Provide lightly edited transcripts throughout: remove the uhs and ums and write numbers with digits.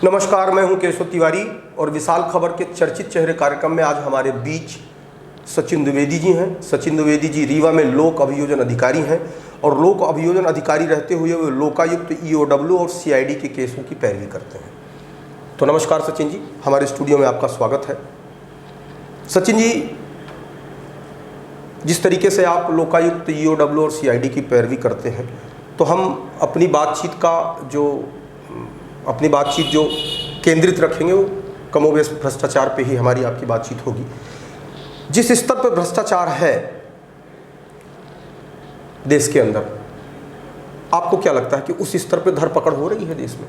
नमस्कार, मैं हूं केशव तिवारी और विशाल खबर के चर्चित चेहरे कार्यक्रम में आज हमारे बीच सचिन द्विवेदी जी हैं। सचिन द्विवेदी जी रीवा में लोक अभियोजन अधिकारी हैं और लोक अभियोजन अधिकारी रहते हुए वे लोकायुक्त, ईओडब्ल्यू और सीआईडी के केसों की पैरवी करते हैं। तो नमस्कार सचिन जी, हमारे स्टूडियो में आपका स्वागत है। सचिन जी, जिस तरीके से आप लोकायुक्त, ईओडब्ल्यू और सीआईडी की पैरवी करते हैं, तो हम अपनी बातचीत जो केंद्रित रखेंगे वो कमोबेश भ्रष्टाचार पे ही हमारी आपकी बातचीत होगी। जिस स्तर पर भ्रष्टाचार है देश के अंदर, आपको क्या लगता है कि उस स्तर पर धरपकड़ हो रही है देश में?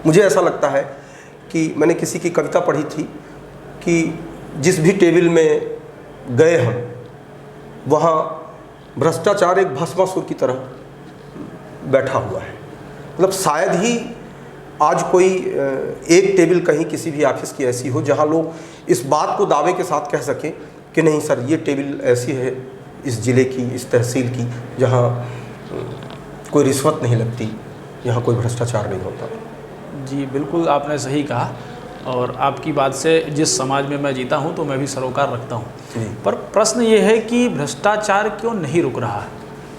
मुझे ऐसा लगता है कि मैंने किसी की कविता पढ़ी थी कि जिस भी टेबल में गए हम, वहाँ भ्रष्टाचार एक भस्मासुर की तरह बैठा हुआ है। मतलब शायद ही आज कोई एक टेबल कहीं किसी भी ऑफिस की ऐसी हो जहाँ लोग इस बात को दावे के साथ कह सकें कि नहीं सर, ये टेबल ऐसी है इस ज़िले की, इस तहसील की, जहाँ कोई रिश्वत नहीं लगती, यहाँ कोई भ्रष्टाचार नहीं होता। जी बिल्कुल, आपने सही कहा और आपकी बात से जिस समाज में मैं जीता हूँ तो मैं भी सरोकार रखता हूँ। पर प्रश्न ये है कि भ्रष्टाचार क्यों नहीं रुक रहा है?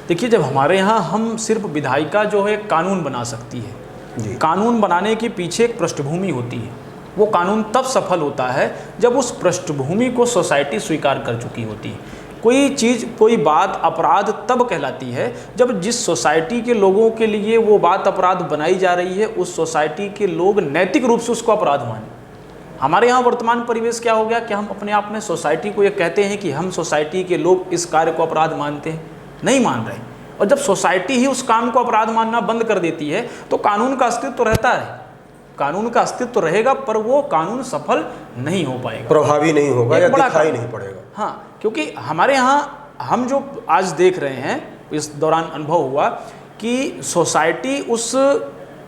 देखिए, जब हमारे यहाँ हम सिर्फ विधायिका जो है कानून बना सकती है, कानून बनाने के पीछे एक पृष्ठभूमि होती है। वो कानून तब सफल होता है जब उस पृष्ठभूमि को सोसाइटी स्वीकार कर चुकी होती है। कोई चीज़, कोई बात अपराध तब कहलाती है जब जिस सोसाइटी के लोगों के लिए वो बात अपराध बनाई जा रही है, उस सोसाइटी के लोग नैतिक रूप से उसको अपराध माने। हमारे यहाँ वर्तमान परिवेश क्या हो गया कि हम अपने आप में सोसाइटी को ये कहते हैं कि हम सोसाइटी के लोग इस कार्य को अपराध मानते हैं, नहीं मान रहे। और जब सोसाइटी ही उस काम को अपराध मानना बंद कर देती है तो कानून का अस्तित्व तो रहता है, कानून का अस्तित्व तो रहेगा, पर वो कानून सफल नहीं हो पाएगा, प्रभावी नहीं होगा या दिखाई नहीं पड़ेगा। हाँ, क्योंकि हमारे यहाँ हम जो आज देख रहे हैं, इस दौरान अनुभव हुआ कि सोसाइटी उस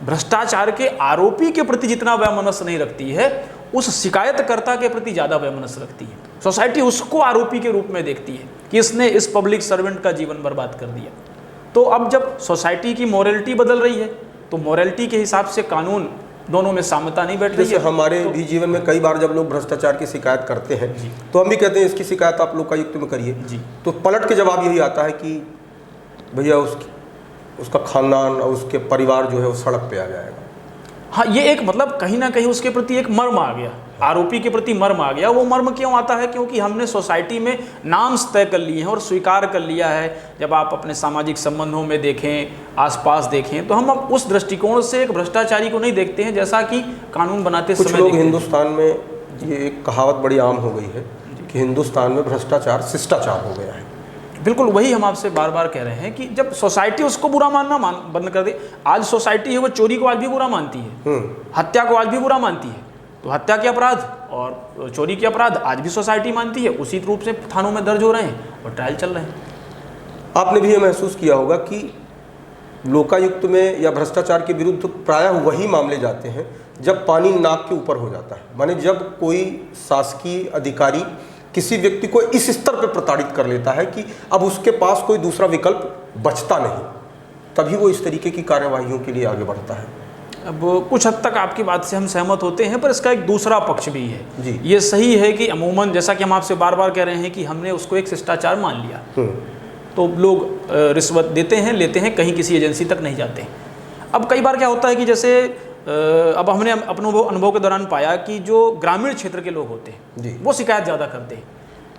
भ्रष्टाचार के आरोपी के प्रति जितना वैमनस्य नहीं रखती है, उस शिकायतकर्ता के प्रति ज़्यादा वैमनस्य रखती है। सोसाइटी उसको आरोपी के रूप में देखती है कि इसने इस पब्लिक सर्वेंट का जीवन बर्बाद कर दिया। तो अब जब सोसाइटी की मोरालिटी बदल रही है तो मोरालिटी के हिसाब से कानून, दोनों में सामता नहीं बैठ रही है। हमारे भी जीवन में कई बार जब लोग भ्रष्टाचार की शिकायत करते हैं तो हम भी कहते हैं इसकी शिकायत आप लोकायुक्त में करिए, तो पलट के जवाब यही आता है कि भैया उसका खानदान और उसके परिवार जो है वो सड़क पे आ जाएगा। हाँ, ये एक मतलब कहीं ना कहीं उसके प्रति एक मर्म आ गया, आरोपी के प्रति मर्म आ गया। वो मर्म क्यों आता है? क्योंकि हमने सोसाइटी में नाम तय कर लिए हैं और स्वीकार कर लिया है। जब आप अपने सामाजिक संबंधों में देखें, आसपास देखें, तो हम अब उस दृष्टिकोण से एक भ्रष्टाचारी को नहीं देखते हैं जैसा कि कानून बनाते समय। कुछ लोग हिंदुस्तान में, ये एक कहावत बड़ी आम हो गई है कि हिंदुस्तान में भ्रष्टाचार शिष्टाचार हो गया है। बिल्कुल वही हम आपसे बार बार कह रहे हैं कि जब सोसाइटी उसको बुरा मानना बंद कर दे। आज सोसाइटी है वो चोरी को आज भी बुरा मानती है, हत्या को आज भी बुरा मानती है। तो हत्या के अपराध और चोरी के अपराध आज भी सोसाइटी मानती है, उसी रूप से थानों में दर्ज हो रहे हैं और ट्रायल चल रहे हैं। आपने भी ये महसूस किया होगा कि लोकायुक्त में या भ्रष्टाचार के विरुद्ध प्रायः वही मामले जाते हैं जब पानी नाक के ऊपर हो जाता है। माने जब कोई शासकीय अधिकारी किसी व्यक्ति को इस स्तर पर प्रताड़ित कर लेता है कि अब उसके पास कोई दूसरा विकल्प बचता नहीं, तभी वो इस तरीके की कार्यवाहियों के लिए आगे बढ़ता है। अब कुछ हद तक आपकी बात से हम सहमत होते हैं, पर इसका एक दूसरा पक्ष भी है जी। ये सही है कि अमूमन, जैसा कि हम आपसे बार बार कह रहे हैं कि हमने उसको एक शिष्टाचार मान लिया, तो लोग रिश्वत देते हैं, लेते हैं, कहीं किसी एजेंसी तक नहीं जाते। अब कई बार क्या होता है कि जैसे अब हमने अपने अनुभव के दौरान पाया कि जो ग्रामीण क्षेत्र के लोग होते हैं वो शिकायत ज़्यादा करते हैं।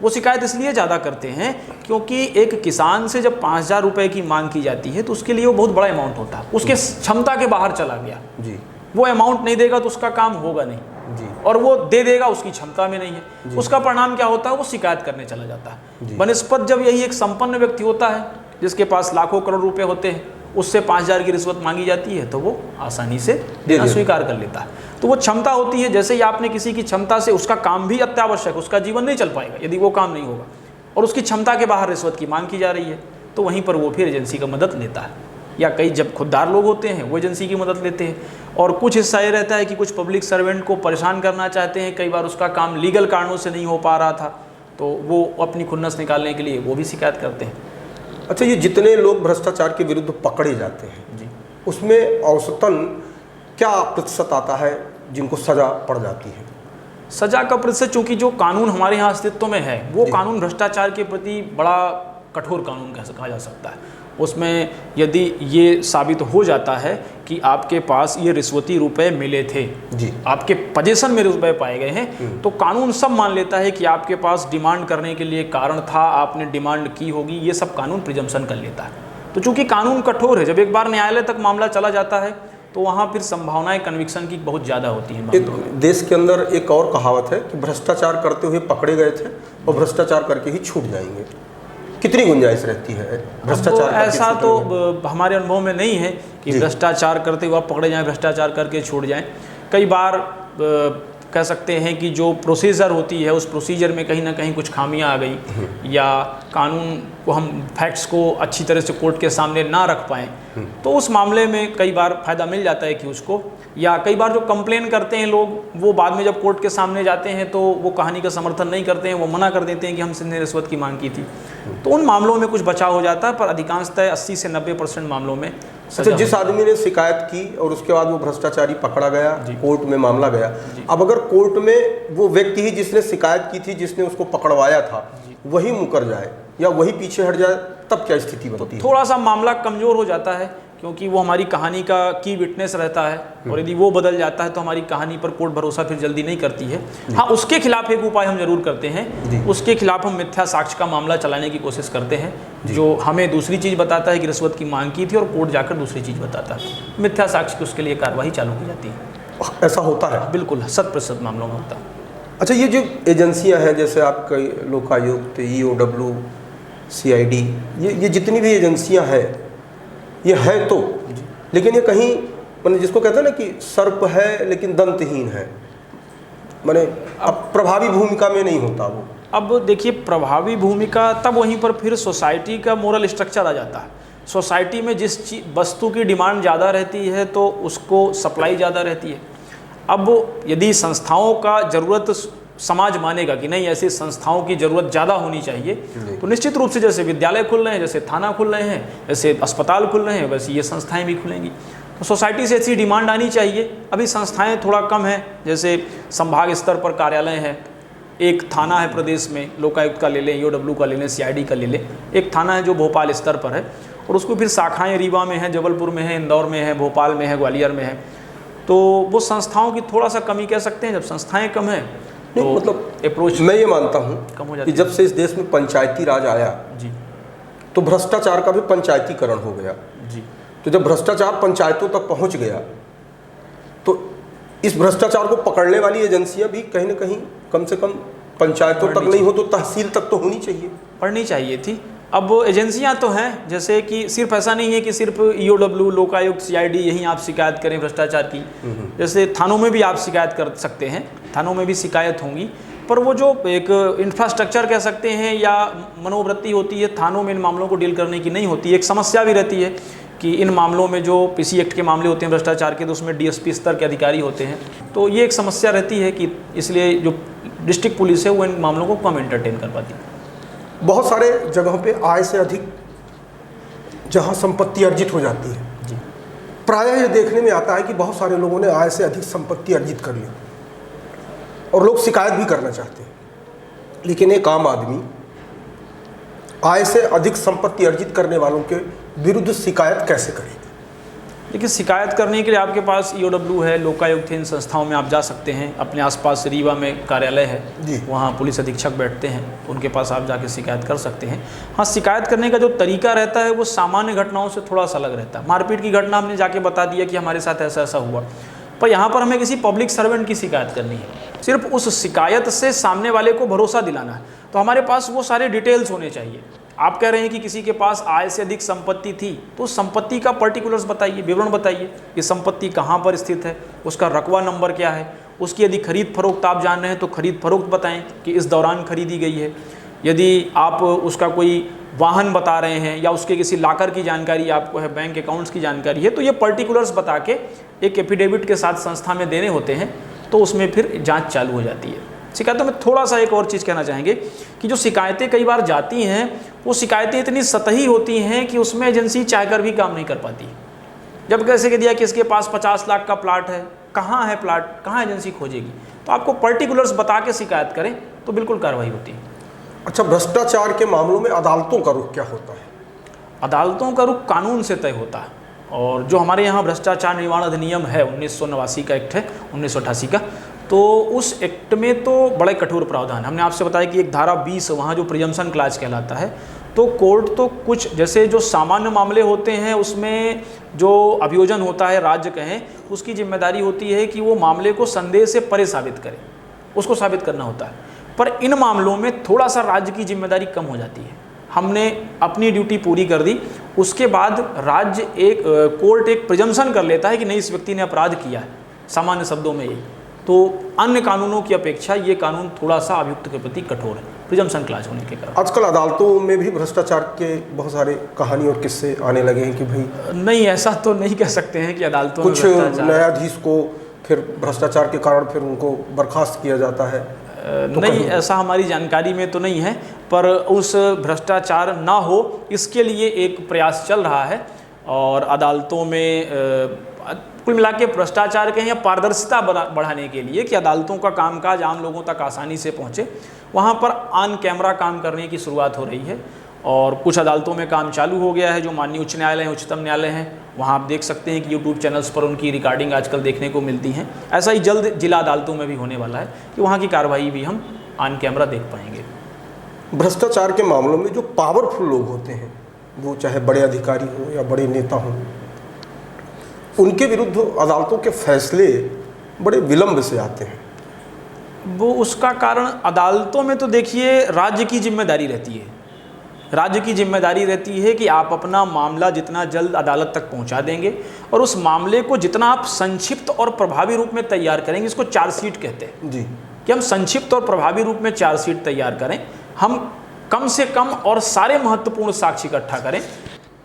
वो शिकायत इसलिए ज़्यादा करते हैं क्योंकि एक किसान से जब 5,000 रुपये की मांग की जाती है तो उसके लिए वो बहुत बड़ा अमाउंट होता है, उसके क्षमता के बाहर चला गया जी। वो अमाउंट नहीं देगा तो उसका काम होगा नहीं जी। और वो दे देगा उसकी क्षमता में नहीं है। उसका परिणाम क्या होता है? वो शिकायत करने चला जाता है। बनस्पत जब यही एक संपन्न व्यक्ति होता है जिसके पास लाखों करोड़ रुपए होते हैं, उससे 5,000 की रिश्वत मांगी जाती है तो वो आसानी से देना स्वीकार कर लेता है। तो वो क्षमता होती है, जैसे ही आपने किसी की क्षमता से, उसका काम भी अत्यावश्यक, उसका जीवन नहीं चल पाएगा यदि वो काम नहीं होगा, और उसकी क्षमता के बाहर रिश्वत की मांग की जा रही है, तो वहीं पर वो फिर एजेंसी का मदद लेता है। या कई जब खुददार लोग होते हैं वो एजेंसी की मदद लेते हैं। और कुछ हिस्सा ये रहता है कि कुछ पब्लिक सर्वेंट को परेशान करना चाहते हैं, कई बार उसका काम लीगल कारणों से नहीं हो पा रहा था तो वो अपनी खुन्नस निकालने के लिए वो भी शिकायत करते हैं। अच्छा, ये जितने लोग भ्रष्टाचार के विरुद्ध पकड़े जाते हैं जी, उसमें औसतन क्या प्रतिशत आता है जिनको सज़ा पड़ जाती है? सजा का प्रतिशत, चूंकि जो कानून हमारे यहाँ अस्तित्व में है वो कानून भ्रष्टाचार के प्रति बड़ा कठोर कानून कहा जा सकता है। उसमें यदि ये साबित हो जाता है कि आपके पास ये रिश्वती रुपए मिले थे जी, आपके पोजीशन में रुपए पाए गए हैं, तो कानून सब मान लेता है कि आपके पास डिमांड करने के लिए कारण था, आपने डिमांड की होगी, ये सब कानून प्रिजम्पशन कर लेता है। तो चूंकि कानून कठोर है, जब एक बार न्यायालय तक मामला चला जाता है तो वहाँ फिर संभावनाएं कन्विक्शन की बहुत ज़्यादा होती हैं। एक देश के अंदर एक और कहावत है कि भ्रष्टाचार करते हुए पकड़े गए थे और भ्रष्टाचार करके ही छूट जाएंगे। कितनी गुंजाइश रहती है भ्रष्टाचार? ऐसा तो हमारे अनुभव में नहीं है कि भ्रष्टाचार करते हुए आप पकड़े जाएं, भ्रष्टाचार करके छूट जाएं। कई बार कह सकते हैं कि जो प्रोसीजर होती है उस प्रोसीजर में कहीं ना कहीं कुछ खामियां आ गई, या कानून को हम फैक्ट्स को अच्छी तरह से कोर्ट के सामने ना रख पाएँ, तो उस मामले में कई बार फ़ायदा मिल जाता है कि उसको, या कई बार जो कंप्लेन करते हैं लोग वो बाद में जब कोर्ट के सामने जाते हैं तो वो कहानी का समर्थन नहीं करते हैं, वो मना कर देते हैं कि हमने रिश्वत की मांग की थी। तो उन मामलों में कुछ बचाव हो जाता है, पर अधिकांशतः 80 से 90% मामलों में। अच्छा, जिस आदमी ने शिकायत की और उसके बाद वो भ्रष्टाचारी पकड़ा गया, कोर्ट में मामला गया, अब अगर कोर्ट में वो व्यक्ति ही जिसने शिकायत की थी, जिसने उसको पकड़वाया था, वही मुकर जाए या वही पीछे हट जाए, तब क्या स्थिति बनती है? थोड़ा सा मामला कमज़ोर हो जाता है, क्योंकि वो हमारी कहानी का की विटनेस रहता है, और यदि वो बदल जाता है तो हमारी कहानी पर कोर्ट भरोसा फिर जल्दी नहीं करती है। हाँ, उसके खिलाफ एक उपाय हम जरूर करते हैं, उसके खिलाफ हम मिथ्या साक्ष्य का मामला चलाने की कोशिश करते हैं, जो हमें दूसरी चीज़ बताता है कि रिश्वत की मांग की थी और कोर्ट जाकर दूसरी चीज़ बताता है। मिथ्या साक्ष्य की उसके लिए कार्रवाई चालू की जाती है। ऐसा होता है? बिल्कुल, 100% मामलों में होता है। अच्छा, ये जो एजेंसियां हैं, जैसे आपका लोकायुक्त, EOW, CID, ये जितनी भी एजेंसियां हैं, ये हैं तो, लेकिन ये कहीं मैंने जिसको कहते हैं ना कि सर्प है लेकिन दंतहीन है, मैंने अब प्रभावी भूमिका में नहीं होता वो। अब देखिए, प्रभावी भूमिका तब वहीं पर फिर सोसाइटी का मोरल स्ट्रक्चर आ जाता है। सोसाइटी में जिस वस्तु की डिमांड ज़्यादा रहती है तो उसको सप्लाई ज़्यादा रहती है। अब यदि संस्थाओं का ज़रूरत समाज मानेगा कि नहीं, ऐसी संस्थाओं की ज़रूरत ज़्यादा होनी चाहिए, तो निश्चित रूप से जैसे विद्यालय खुल रहे हैं, जैसे थाना खुल रहे हैं, जैसे अस्पताल खुल रहे हैं, वैसे ये संस्थाएं भी खुलेंगी। तो सोसाइटी से ऐसी डिमांड आनी चाहिए। अभी संस्थाएं थोड़ा कम हैं, जैसे संभाग स्तर पर कार्यालय है, एक थाना है प्रदेश में, लोकायुक्त का ले लें, EOW का ले लें, CID का ले लें, एक थाना है जो भोपाल स्तर पर है, और उसको फिर शाखाएँ रीवा में है, जबलपुर में है, इंदौर में है, भोपाल में है, ग्वालियर में है। तो वो संस्थाओं की थोड़ा सा कमी कह सकते हैं। जब संस्थाएँ कम हैं तो मतलब अप्रोच मैं ये मानता हूँ कम हो जाती कि जब से इस देश में पंचायती राज आया जी, तो भ्रष्टाचार का भी पंचायतीकरण हो गया जी। तो जब भ्रष्टाचार पंचायतों तक पहुँच गया तो इस भ्रष्टाचार को पकड़ने वाली एजेंसियां भी कहीं ना कहीं कम से कम पंचायतों तक नहीं हो तो तहसील तक तो होनी चाहिए, पढ़नी चाहिए थी। अब एजेंसियां तो हैं, जैसे कि सिर्फ ऐसा नहीं है कि सिर्फ EOW, लोकायुक्त, CID यहीं आप शिकायत करें भ्रष्टाचार की। जैसे थानों में भी आप शिकायत कर सकते हैं, थानों में भी शिकायत होंगी, पर वो जो एक इंफ्रास्ट्रक्चर कह सकते हैं या मनोवृत्ति होती है थानों में इन मामलों को डील करने की नहीं होती। एक समस्या भी रहती है कि इन मामलों में जो PC एक्ट के मामले होते हैं भ्रष्टाचार के, तो उसमें DSP स्तर के अधिकारी होते हैं, तो ये एक समस्या रहती है कि इसलिए जो डिस्ट्रिक्ट पुलिस है वो इन मामलों को कम एंटरटेन कर पाती है। बहुत सारे जगहों पे आय से अधिक जहां संपत्ति अर्जित हो जाती है जी, प्रायः ये देखने में आता है कि बहुत सारे लोगों ने आय से अधिक संपत्ति अर्जित कर ली और लोग शिकायत भी करना चाहते हैं, लेकिन एक आम आदमी आय से अधिक संपत्ति अर्जित करने वालों के विरुद्ध शिकायत कैसे करेगा? देखिए, शिकायत करने के लिए आपके पास EOW है, लोकायुक्त है, इन संस्थाओं में आप जा सकते हैं। अपने आसपास रीवा में कार्यालय है जी, वहाँ पुलिस अधीक्षक बैठते हैं, उनके पास आप जाके शिकायत कर सकते हैं। हाँ, शिकायत करने का जो तरीका रहता है वो सामान्य घटनाओं से थोड़ा सा अलग रहता है। मारपीट की घटना हमने जाके बता दिया कि हमारे साथ ऐसा ऐसा हुआ, पर यहाँ पर हमें किसी पब्लिक सर्वेंट की शिकायत करनी है, सिर्फ उस शिकायत से सामने वाले को भरोसा दिलाना है। तो हमारे पास वो सारे डिटेल्स होने चाहिए। आप कह रहे हैं कि किसी के पास आय से अधिक संपत्ति थी, तो संपत्ति का पर्टिकुलर्स बताइए, विवरण बताइए, ये संपत्ति कहाँ पर स्थित है, उसका रकवा नंबर क्या है, उसकी यदि खरीद फरोख्त आप जान रहे हैं तो खरीद फरोख्त बताएं कि इस दौरान खरीदी गई है। यदि आप उसका कोई वाहन बता रहे हैं या उसके किसी लाकर की जानकारी आपको है, बैंक अकाउंट्स की जानकारी है, तो ये पर्टिकुलर्स बता के एक एफिडेविट के साथ संस्था में देने होते हैं, तो उसमें फिर जाँच चालू हो जाती है। शिकायतों में थोड़ा सा एक और चीज़ कहना चाहेंगे कि जो शिकायतें कई बार जाती हैं वो शिकायतें इतनी सतही होती हैं कि उसमें एजेंसी चाहकर भी काम नहीं कर पाती। जब कैसे कह दिया कि इसके पास 50 लाख का प्लाट है, कहाँ है प्लाट, कहाँ एजेंसी खोजेगी, तो आपको पर्टिकुलर्स बता के शिकायत करें तो बिल्कुल कार्रवाई होती है। अच्छा, भ्रष्टाचार के मामलों में अदालतों का रुख क्या होता है? अदालतों का रुख कानून से तय होता है, और जो हमारे यहाँ भ्रष्टाचार निवारण अधिनियम है 1989 का एक्ट है 1988 का, तो उस एक्ट में तो बड़े कठोर प्रावधान। हमने आपसे बताया कि एक धारा 20 वहाँ जो प्रिजम्पशन क्लाज कहलाता है, तो कोर्ट तो कुछ जैसे जो सामान्य मामले होते हैं उसमें जो अभियोजन होता है, राज्य कहें, उसकी जिम्मेदारी होती है कि वो मामले को संदेह से परे साबित करे, उसको साबित करना होता है। पर इन मामलों में थोड़ा सा राज्य की जिम्मेदारी कम हो जाती है। हमने अपनी ड्यूटी पूरी कर दी, उसके बाद राज्य कोर्ट एक प्रिजम्पशन कर लेता है कि नहीं, इस व्यक्ति ने अपराध किया है, सामान्य शब्दों में ये। तो अन्य कानूनों की अपेक्षा ये कानून थोड़ा सा अभियुक्त के प्रति कठोर है, प्रिजम्पशन क्लाज होने के कारण। आजकल अदालतों में भी भ्रष्टाचार के बहुत सारे कहानी और किस्से आने लगे हैं कि भाई नहीं, ऐसा तो नहीं कह सकते हैं कि अदालतों में कुछ न्यायाधीश को फिर भ्रष्टाचार के कारण फिर उनको बर्खास्त किया जाता है। तो नहीं, ऐसा हमारी जानकारी में तो नहीं है, पर उस भ्रष्टाचार ना हो इसके लिए एक प्रयास चल रहा है। और अदालतों में कुल मिला के भ्रष्टाचार के या पारदर्शिता बढ़ाने के लिए कि अदालतों का कामकाज आम लोगों तक आसानी से पहुंचे, वहां पर ऑन कैमरा काम करने की शुरुआत हो रही है। और कुछ अदालतों में काम चालू हो गया है, जो माननीय उच्च न्यायालय है, उच्चतम न्यायालय हैं, वहाँ आप देख सकते हैं कि यूट्यूब चैनल्स पर उनकी रिकॉर्डिंग आजकल देखने को मिलती हैं। ऐसा ही जल्द जिला अदालतों में भी होने वाला है कि वहाँ की कार्रवाई भी हम ऑन कैमरा देख पाएंगे। भ्रष्टाचार के मामलों में जो पावरफुल लोग होते हैं, वो चाहे बड़े अधिकारी हों या बड़े नेता हों, उनके विरुद्ध अदालतों के फैसले बड़े विलंब से आते हैं। वो उसका कारण अदालतों में तो देखिए राज्य की जिम्मेदारी रहती है। राज्य की जिम्मेदारी रहती है कि आप अपना मामला जितना जल्द अदालत तक पहुंचा देंगे, और उस मामले को जितना आप संक्षिप्त और प्रभावी रूप में तैयार करेंगे, इसको चार्जशीट कहते हैं जी, कि हम संक्षिप्त और प्रभावी रूप में चार्जशीट तैयार करें। हम कम से कम और सारे महत्वपूर्ण साक्ष्य इकट्ठा करें,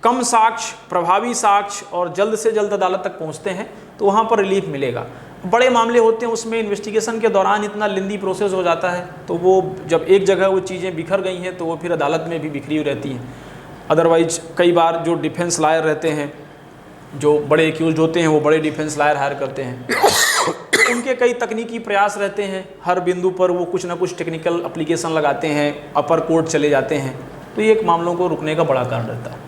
कम साक्ष्य, प्रभावी साक्ष्य, और जल्द से जल्द अदालत तक पहुंचते हैं तो वहाँ पर रिलीफ मिलेगा। बड़े मामले होते हैं उसमें इन्वेस्टिगेशन के दौरान इतना लेंदी प्रोसेस हो जाता है, तो वो जब एक जगह वो चीज़ें बिखर गई हैं तो वो फिर अदालत में भी बिखरी हुई रहती हैं। अदरवाइज कई बार जो डिफेंस लायर रहते हैं, जो बड़े एक्यूज होते हैं, वो बड़े डिफेंस लायर हायर करते हैं, उनके कई तकनीकी प्रयास रहते हैं, हर बिंदु पर वो कुछ ना कुछ टेक्निकल एप्लीकेशन लगाते हैं, अपर कोर्ट चले जाते हैं, तो ये एक मामलों को रुकने का बड़ा कारण रहता है।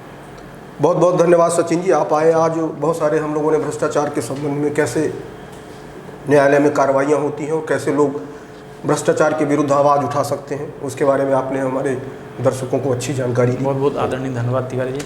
बहुत बहुत धन्यवाद सचिन जी, आप आए। आज बहुत सारे हम लोगों ने भ्रष्टाचार के संबंध में कैसे न्यायालय में कार्रवाइयाँ होती हैं और कैसे लोग भ्रष्टाचार के विरुद्ध आवाज़ उठा सकते हैं, उसके बारे में आपने हमारे दर्शकों को अच्छी जानकारी दी। बहुत बहुत आदरणीय धन्यवाद तिवारी जी।